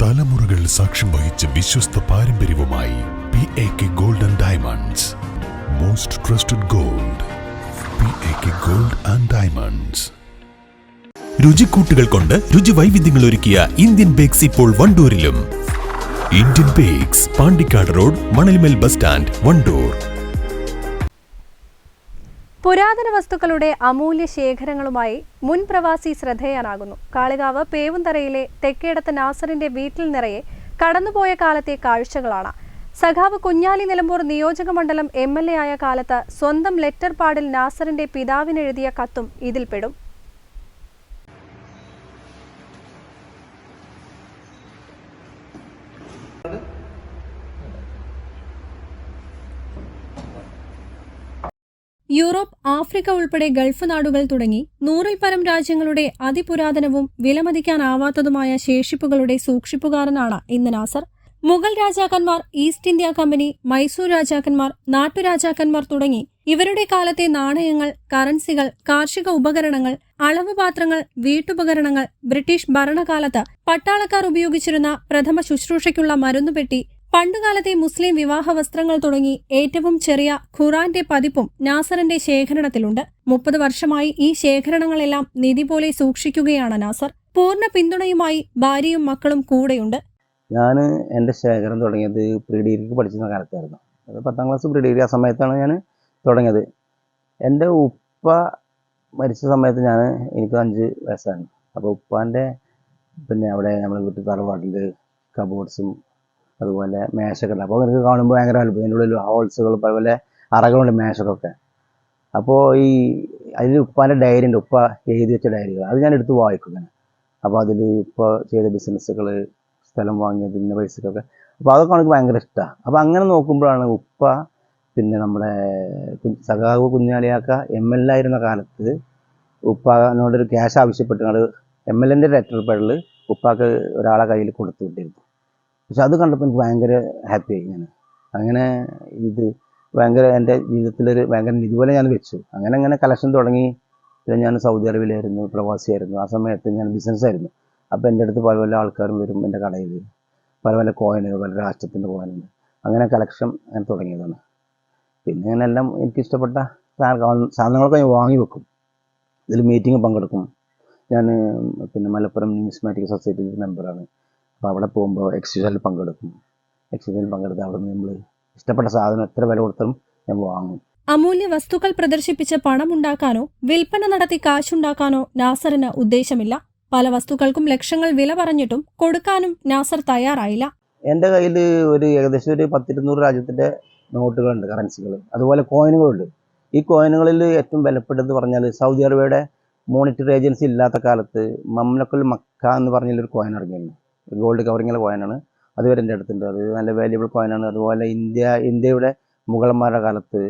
തലമുറകൾ സാക്ഷ്യം വഹിച്ച വിശ്വസ്ത പാരമ്പര്യവുമായി PAK Gold and Diamonds. Most trusted gold. PAK Gold and Diamonds. രുചിക്കൂട്ടുകൾ കൊണ്ട് രുചി വൈവിധ്യങ്ങൾ ഒരുക്കിയ ഇന്ത്യൻ ബേക്സ് ഇപ്പോൾ വണ്ടൂരിലും. Indian bakes, Pandikkad road, Manalmel bus stand, Wandoor. പുരാതന വസ്തുക്കളുടെ അമൂല്യ ശേഖരങ്ങളുമായി മുൻ പ്രവാസി ശ്രദ്ധേയനാകുന്നു. കാളികാവ് പേവുന്തറയിലെ തെക്കേടത്ത് നാസറിന്റെ വീട്ടിൽ നിറയെ കടന്നുപോയ കാലത്തെ കാഴ്ചകളാണ്. സഖാവ് കുഞ്ഞാലി നിലമ്പൂർ നിയോജക മണ്ഡലം MLA ആയ കാലത്ത് സ്വന്തം ലെറ്റർ പാഡിൽ നാസറിന്റെ പിതാവിനെഴുതിയ കത്തും ഇതിൽപ്പെടും. യൂറോപ്പ്, ആഫ്രിക്ക ഉൾപ്പെടെ ഗൾഫ് നാടുകൾ തുടങ്ങി 100-ൽ പരം രാജ്യങ്ങളുടെ അതിപുരാതനവും വിലമതിക്കാനാവാത്തതുമായ ശേഷിപ്പുകളുടെ സൂക്ഷിപ്പുകാരനാണ് ഇന്ന് നാസർ. മുഗൾ രാജാക്കന്മാർ, ഈസ്റ്റ് ഇന്ത്യ കമ്പനി, മൈസൂർ രാജാക്കന്മാർ, നാട്ടുരാജാക്കന്മാർ തുടങ്ങി ഇവരുടെ കാലത്തെ നാണയങ്ങൾ, കറൻസികൾ, കാർഷിക ഉപകരണങ്ങൾ, അളവുപാത്രങ്ങൾ, വീട്ടുപകരണങ്ങൾ, ബ്രിട്ടീഷ് ഭരണകാലത്ത് പട്ടാളക്കാർ ഉപയോഗിച്ചിരുന്ന പ്രഥമ ശുശ്രൂഷയ്ക്കുള്ള മരുന്നുപെട്ടി, പണ്ടുകാലത്തെ മുസ്ലിം വിവാഹ വസ്ത്രങ്ങൾ തുടങ്ങി ഏറ്റവും ചെറിയ ഖുറാന്റെ പതിപ്പും നാസറിന്റെ ശേഖരണത്തിലുണ്ട്. 30 വർഷമായി ഈ ശേഖരണങ്ങളെല്ലാം നിധി പോലെ സൂക്ഷിക്കുകയാണ് നാസർ. പൂർണ്ണ പിന്തുണയുമായി ഭാര്യയും മക്കളും കൂടെയുണ്ട്. ഞാൻ എൻ്റെ ശേഖരം തുടങ്ങിയത് പ്രീ ഡിഗ്രിക്ക് പഠിച്ചിരുന്ന കാലത്തായിരുന്നു. അത് 10ാം ക്ലാസ് പ്രീ ഡിഗ്രി ആ സമയത്താണ് ഞാൻ തുടങ്ങിയത്. എൻ്റെ ഉപ്പ മരിച്ച സമയത്ത് എനിക്ക് 5 വയസ്സാണ്. അപ്പോൾ ഉപ്പാൻ്റെ അവിടെ നമ്മൾ വീട്ടിൽ തറവാട്ടിൽ കബോർഡ്സും അതുപോലെ മേശയൊക്കെ ഉണ്ട്. അപ്പോൾ എനിക്ക് കാണുമ്പോൾ ഭയങ്കര അത്ഭുതം. അതിൻ്റെ ഉള്ളിൽ ഹോൾസുകൾ, അതുപോലെ അറകളുണ്ട് മേശകളൊക്കെ. അപ്പോൾ അതിൽ ഉപ്പാൻ്റെ ഡയറി ഉണ്ട്, ഉപ്പ എഴുതി വെച്ച ഡയറികൾ. അത് ഞാൻ എടുത്ത് വായിക്കും. അപ്പോൾ അതിൽ ഉപ്പ ചെയ്ത ബിസിനസ്സുകൾ, സ്ഥലം വാങ്ങിയതിൻ്റെ പൈസക്കൊക്കെ. അപ്പോൾ അതൊക്കെ എനിക്ക് ഭയങ്കര ഇഷ്ടമാണ്. അപ്പോൾ അങ്ങനെ നോക്കുമ്പോഴാണ് ഉപ്പ നമ്മുടെ സഖാവ് കുഞ്ഞാലിയാക്ക MLA ആയിരുന്ന കാലത്ത് ഉപ്പാനോടൊരു ക്യാഷ് ആവശ്യപ്പെട്ടുകൊണ്ട് MLAൻ്റെ ലെറ്റർ പാഡിൽ ഉപ്പാക്ക് ഒരാളെ കയ്യിൽ കൊടുത്തു വിട്ടിരുന്നു. പക്ഷെ അത് കണ്ടപ്പോൾ എനിക്ക് ഭയങ്കര ഹാപ്പിയായി. അങ്ങനെ ഇത് ഭയങ്കര എൻ്റെ ജീവിതത്തിലൊരു ഭയങ്കര ഇതുപോലെ ഞാൻ വെച്ചു. അങ്ങനെ കളക്ഷൻ തുടങ്ങി. പിന്നെ ഞാൻ സൗദി അറേബ്യയിലായിരുന്നു, പ്രവാസിയായിരുന്നു. ആ സമയത്ത് ഞാൻ ബിസിനസ്സായിരുന്നു. അപ്പോൾ എൻ്റെ അടുത്ത് പല പല ആൾക്കാരും വരും എൻ്റെ കടയിൽ. പല പല കോയിനുകൾ, പല രാഷ്ട്രത്തിൻ്റെ കോയിനുണ്ട്. അങ്ങനെ കളക്ഷൻ ഞാൻ തുടങ്ങിയതാണ്. പിന്നെ ഞാനെല്ലാം എനിക്കിഷ്ടപ്പെട്ട സാധനങ്ങളൊക്കെ ഞാൻ വാങ്ങി വെക്കും. ഇതിൽ മീറ്റിംഗ് പങ്കെടുക്കും. ഞാൻ മലപ്പുറം ന്യൂമിസ്മാറ്റിക് സൊസൈറ്റിയുടെ മെമ്പറാണ്. അപ്പോൾ അവിടെ പോകുമ്പോൾ എക്സിബിഷനിൽ പങ്കെടുക്കും. എക്സിബിഷനിൽ പങ്കെടുത്ത് അവിടെ നിന്ന് നമ്മൾ ഇഷ്ടപ്പെട്ട സാധനം എത്ര വില കൊടുത്താലും ഞാൻ വാങ്ങും. അമൂല്യ വസ്തുക്കൾ പ്രദർശിപ്പിച്ച് പണമുണ്ടാക്കാനോ വിൽപ്പന നടത്തി കാശുണ്ടാക്കാനോ നാസറിന് ഉദ്ദേശമില്ല. പല വസ്തുക്കൾക്കും ലക്ഷങ്ങൾ വില പറഞ്ഞിട്ടും കൊടുക്കാനും നാസർ തയ്യാറായില്ല. എൻ്റെ കയ്യിൽ ഏകദേശം ഒരു 10-200 രാജ്യത്തിൻ്റെ നോട്ടുകളുണ്ട്, കറൻസികൾ, അതുപോലെ കോയിനുകളുണ്ട്. ഈ കോയിനുകളിൽ ഏറ്റവും വിലപ്പെട്ടതെന്ന് പറഞ്ഞാൽ സൗദി അറേബ്യയുടെ മോണിറ്ററി ഏജൻസി ഇല്ലാത്ത കാലത്ത് മംലക്കുൽ മക്ക എന്ന് പറഞ്ഞൊരു കോയിൻ ഇറങ്ങിയിരുന്നു. ഗോൾഡ് കവറിങ്ങുള്ള കോയിനാണ്. അതുവരെ എൻ്റെ അടുത്തുണ്ട്. അത് നല്ല വാല്യുബിൾ കോയിനാണ്. അതുപോലെ ഇന്ത്യയുടെ മുഗളന്മാരുടെ കാലത്ത്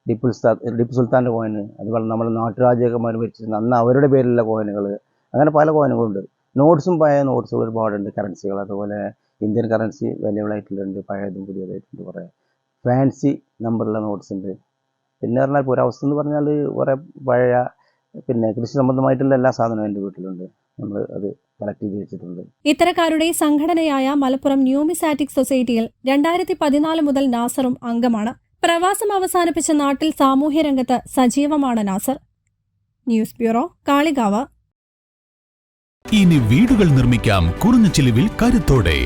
ടിപ്പു സുൽത്താൻ്റെ കോയിന്, അതുപോലെ നമ്മുടെ നാട്ടുരാജാക്കന്മാർ വെച്ചിരുന്ന അന്ന് അവരുടെ പേരിലുള്ള കോയിനുകൾ, അങ്ങനെ പല കോയിനുകളുണ്ട്. നോട്ട്സും പഴയ നോട്ട്സുകൾ ഒരുപാടുണ്ട്, കറൻസികൾ. അതുപോലെ ഇന്ത്യൻ കറൻസി വാല്യുബിൾ ആയിട്ടുള്ളത്, പഴയതും പുതിയതായിട്ടുണ്ട്. കുറേ ഫാൻസി നമ്പറുള്ള നോട്ട്സ് ഉണ്ട്. പിന്നെ പറഞ്ഞാൽ പുരാവസ്തു എന്ന് പറഞ്ഞാൽ കുറേ പഴയ കൃഷി സംബന്ധമായിട്ടുള്ള എല്ലാ സാധനവും എൻ്റെ വീട്ടിലുണ്ട്. നമ്മൾ അത് കളക്ട് ചെയ്ത് വെച്ചിട്ടുണ്ട്. ഇത്തരക്കാരുടെ സംഘടനയായ മലപ്പുറം ന്യൂമിസാറ്റിക് സൊസൈറ്റിയിൽ 2014 മുതൽ നാസറും അംഗമാണ്. പ്രവാസം അവസാനിപ്പിച്ച നാട്ടിൽ സാമൂഹ്യ രംഗത്ത് സജീവമാണ് നാസർ. News bureau, Kalikavu. ഇനി വീടുകൾ നിർമ്മിക്കാം കുറഞ്ഞ ചിലവിൽ കരുത്തോടെ.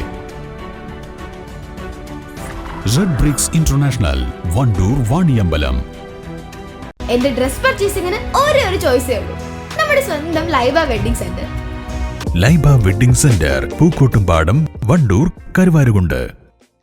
Red bricks international, Wandoor, Vaniyambalam. എന്റെ ഡ്രസ് പർച്ചേസിംഗിന് ഒരേ ഒരു ചോയ്സേ ഉള്ളൂ, നമ്മുടെ സ്വന്തം Laiba wedding centre. Laiba wedding centre, Pookkottumpadam, Wandoor, Karuvarakundu.